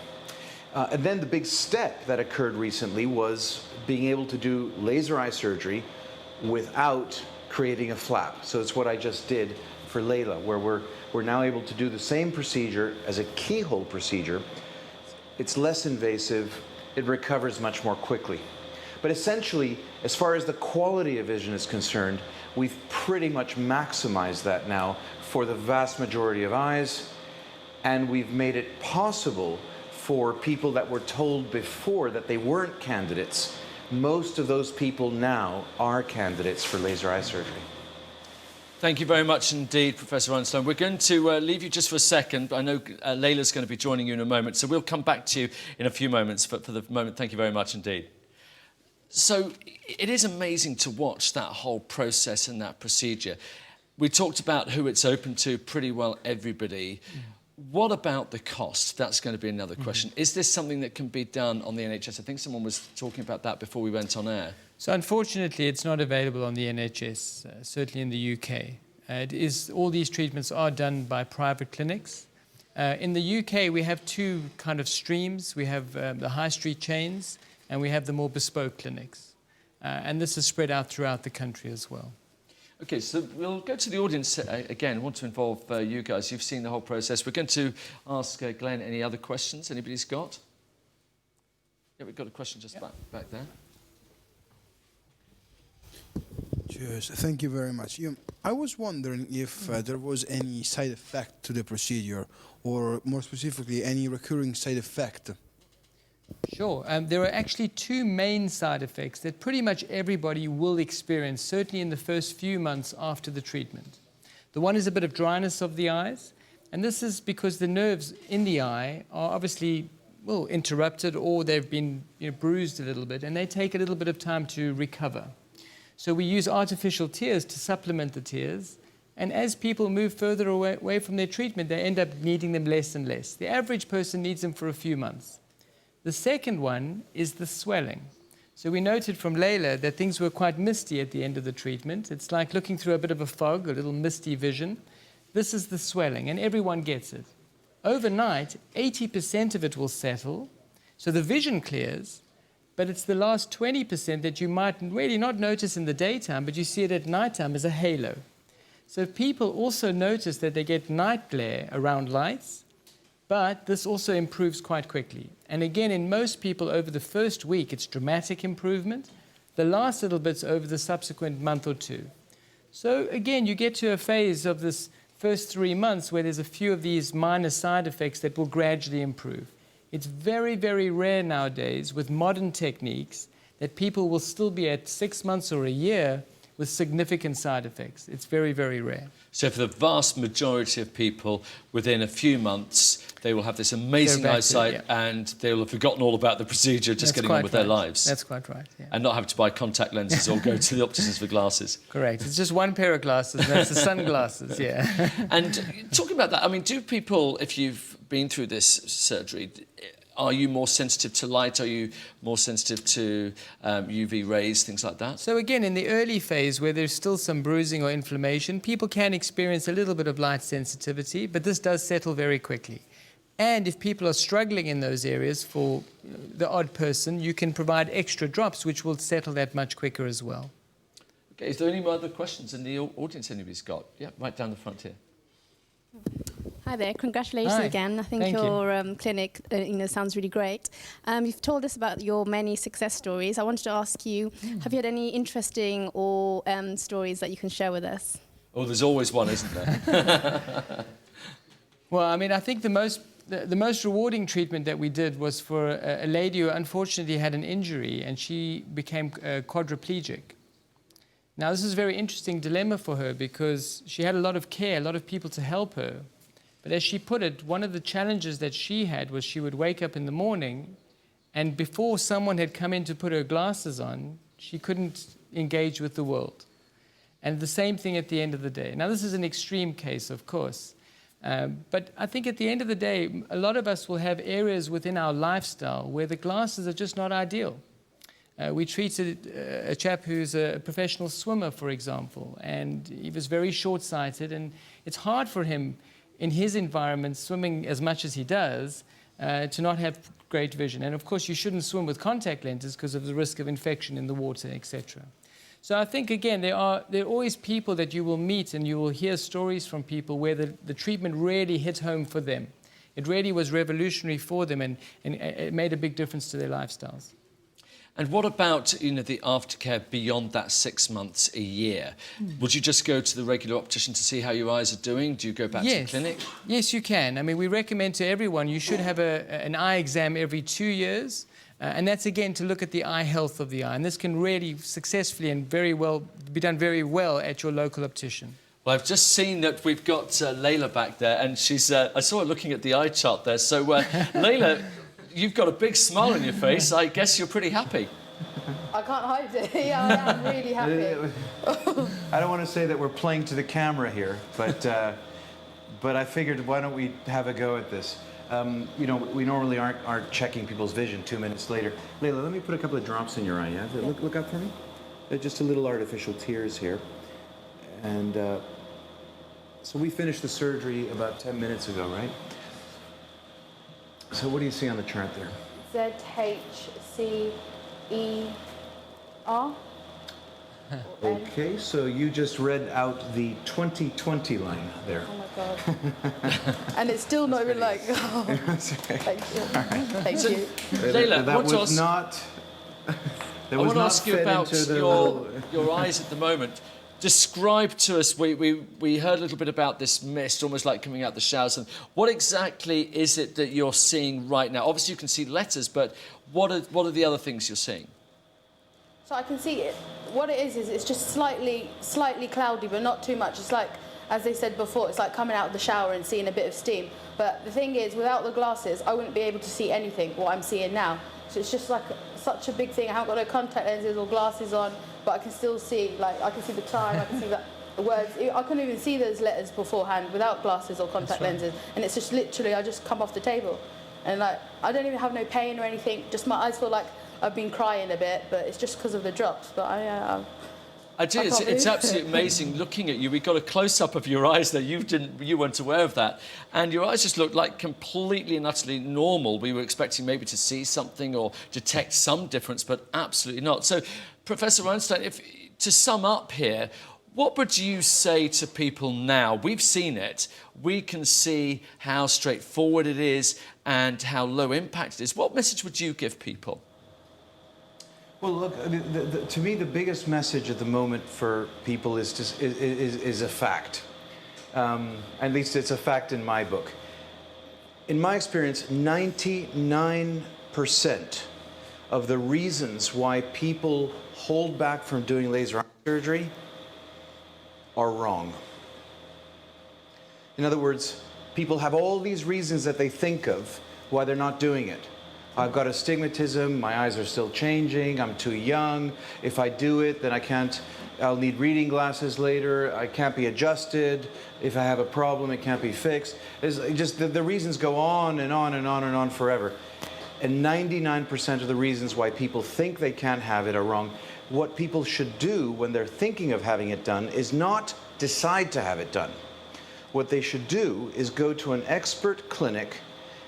And then the big step that occurred recently was being able to do laser eye surgery without creating a flap. So it's what I just did for Leila, where we're now able to do the same procedure as a keyhole procedure. It's less invasive, it recovers much more quickly. But essentially, as far as the quality of vision is concerned, we've pretty much maximized that now for the vast majority of eyes, and we've made it possible for people that were told before that they weren't candidates. Most of those people now are candidates for laser eye surgery. Thank you very much indeed, Professor Reinstein. We're going to leave you just for a second. I know Leila's going to be joining you in a moment, so we'll come back to you in a few moments. But for the moment, thank you very much indeed. So it is amazing to watch that whole process and that procedure. We talked about who it's open to, pretty well everybody. What about the cost? That's going to be another question. Is this something that can be done on the NHS? I think someone was talking about that before we went on air. So unfortunately, it's not available on the NHS, certainly in the UK. All these treatments are done by private clinics. In the UK, we have two kind of streams. We have the high street chains, and we have the more bespoke clinics. And this is spread out throughout the country as well. OK, so we'll go to the audience again. I want to involve you guys. You've seen the whole process. We're going to ask Glenn any other questions anybody's got. Yeah, we've got a question just back there. Cheers. Thank you very much. I was wondering if there was any side effect to the procedure, or more specifically, any recurring side effect. Sure. There are actually two main side effects that pretty much everybody will experience, certainly in the first few months after the treatment. The one is a bit of dryness of the eyes, and this is because the nerves in the eye are obviously interrupted, or they've been bruised a little bit, and they take a little bit of time to recover. So we use artificial tears to supplement the tears, and as people move further away from their treatment, they end up needing them less and less. The average person needs them for a few months. The second one is the swelling. So we noted from Leila that things were quite misty at the end of the treatment. It's like looking through a bit of a fog, a little misty vision. This is the swelling, and everyone gets it. Overnight, 80% of it will settle, so the vision clears, but it's the last 20% that you might really not notice in the daytime, but you see it at nighttime as a halo. So people also notice that they get night glare around lights, but this also improves quite quickly. And again, in most people over the first week, it's dramatic improvement. The last little bit's over the subsequent month or two. So again, you get to a phase of this first 3 months where there's a few of these minor side effects that will gradually improve. It's very, very rare nowadays with modern techniques that people will still be at 6 months or a year with significant side effects. It's very, very rare. So for the vast majority of people, within a few months, they will have this amazing eyesight and they will have forgotten all about the procedure, just getting on with their lives. That's quite right, yeah. And not having to buy contact lenses or go to the opticians for glasses. Correct. It's just one pair of glasses, and that's the sunglasses, yeah. And talking about that, I mean, do people, if you've been through this surgery, are you more sensitive to light? Are you more sensitive to UV rays, things like that? So again, in the early phase where there's still some bruising or inflammation, people can experience a little bit of light sensitivity, but this does settle very quickly. And if people are struggling in those areas, for the odd person, you can provide extra drops, which will settle that much quicker as well. Okay, is there any other questions in the audience anybody's got? Yeah, right down the front here. Hi there, congratulations again. I think your clinic sounds really great. You've told us about your many success stories. I wanted to ask you, have you had any interesting or stories that you can share with us? Oh, there's always one, isn't there? Well, I mean, I think the most rewarding treatment that we did was for a lady who unfortunately had an injury and she became quadriplegic. Now, this is a very interesting dilemma for her because she had a lot of care, a lot of people to help her. But as she put it, one of the challenges that she had was she would wake up in the morning and before someone had come in to put her glasses on, she couldn't engage with the world. And the same thing at the end of the day. Now, this is an extreme case, of course. But I think at the end of the day, a lot of us will have areas within our lifestyle where the glasses are just not ideal. We treated a chap who's a professional swimmer, for example, and he was very short-sighted, and it's hard for him in his environment, swimming as much as he does, to not have great vision. And of course, you shouldn't swim with contact lenses because of the risk of infection in the water, etc. So I think, again, there are always people that you will meet and you will hear stories from people where the treatment really hit home for them. It really was revolutionary for them and it made a big difference to their lifestyles. And what about, the aftercare beyond that 6 months, a year? Would you just go to the regular optician to see how your eyes are doing? Do you go back to the clinic? Yes, you can. I mean, we recommend to everyone you should have an eye exam every 2 years. And that's, again, to look at the eye health of the eye. And this can really successfully and be done very well at your local optician. Well, I've just seen that we've got Leila back there, and she's... I saw her looking at the eye chart there. So, Leila, you've got a big smile on your face. I guess you're pretty happy. I can't hide it. Yeah, I am really happy. I don't want to say that we're playing to the camera here, but I figured, why don't we have a go at this? We normally aren't checking people's vision 2 minutes later. Leila, let me put a couple of drops in your eye, yeah? Look up for me. Just a little artificial tears here. And so we finished the surgery about 10 minutes ago, right? So what do you see on the chart there? ZHCER. Okay, so you just read out the 2020 line there. Oh my God. And it's still not even like, oh, thank you. Thank you. Leila, that was not... I want to ask you about your eyes at the moment. Describe to us, we heard a little bit about this mist, almost like coming out the showers. And what exactly is it that you're seeing right now? Obviously you can see letters, but what are the other things you're seeing? So I can see it. What it is it's just slightly cloudy, but not too much. It's like, as they said before, it's like coming out of the shower and seeing a bit of steam. But the thing is, without the glasses, I wouldn't be able to see anything, what I'm seeing now. So it's just like such a big thing. I haven't got no contact lenses or glasses on, but I can still see, like, I can see the time, I can see the words. I couldn't even see those letters beforehand without glasses or contact lenses. And it's just literally, I just come off the table. And like, I don't even have no pain or anything, just my eyes feel like I've been crying a bit, but it's just because of the drops. But it's absolutely amazing looking at you. We got a close-up of your eyes there. You weren't aware of that, and your eyes just looked like completely and utterly normal. We were expecting maybe to see something or detect some difference, but absolutely not. So, Professor Reinstein, to sum up here, what would you say to people now? We've seen it. We can see how straightforward it is and how low impact it is. What message would you give people? Well, look, I mean, to me, the biggest message at the moment for people is a fact. At least it's a fact in my book. In my experience, 99% of the reasons why people hold back from doing laser eye surgery are wrong. In other words, people have all these reasons that they think of why they're not doing it. I've got astigmatism, my eyes are still changing, I'm too young, if I do it then I'll need reading glasses later, I can't be adjusted, if I have a problem it can't be fixed. It's just the reasons go on and on and on and on forever. And 99% of the reasons why people think they can't have it are wrong. What people should do when they're thinking of having it done is not decide to have it done. What they should do is go to an expert clinic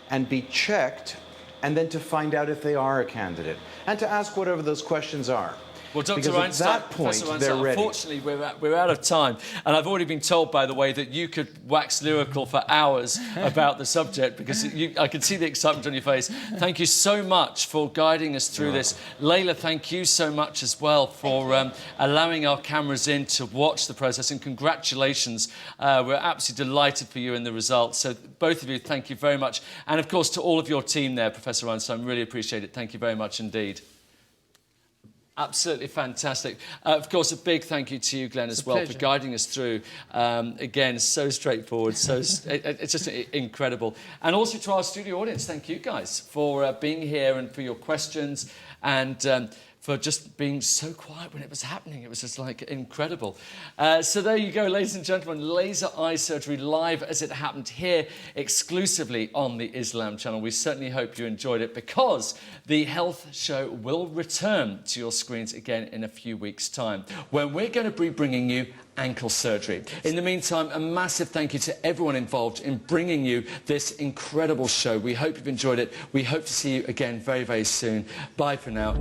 and be checked, and then to find out if they are a candidate, and to ask whatever those questions are. Well, Dr. Because Reinstein, at that point, they're ready. Unfortunately, we're out of time. And I've already been told, by the way, that you could wax lyrical for hours about the subject, because I can see the excitement on your face. Thank you so much for guiding us through this. Leila, thank you so much as well for allowing our cameras in to watch the process. And congratulations. We're absolutely delighted for you in the results. So both of you, thank you very much. And, of course, to all of your team there, Professor Reinstein, really appreciate it. Thank you very much indeed. Absolutely fantastic. Of course, a big thank you to you, Glenn, as well, for guiding us through. Again, so straightforward, it's just incredible. And also to our studio audience, thank you guys for being here and for your questions and for just being so quiet when it was happening. It was just like incredible. So there you go, ladies and gentlemen, laser eye surgery live as it happened here exclusively on the Islam channel. We certainly hope you enjoyed it, because the health show will return to your screens again in a few weeks' time, when we're going to be bringing you ankle surgery. In the meantime, a massive thank you to everyone involved in bringing you this incredible show. We hope you've enjoyed it. We hope to see you again very, very soon. Bye for now.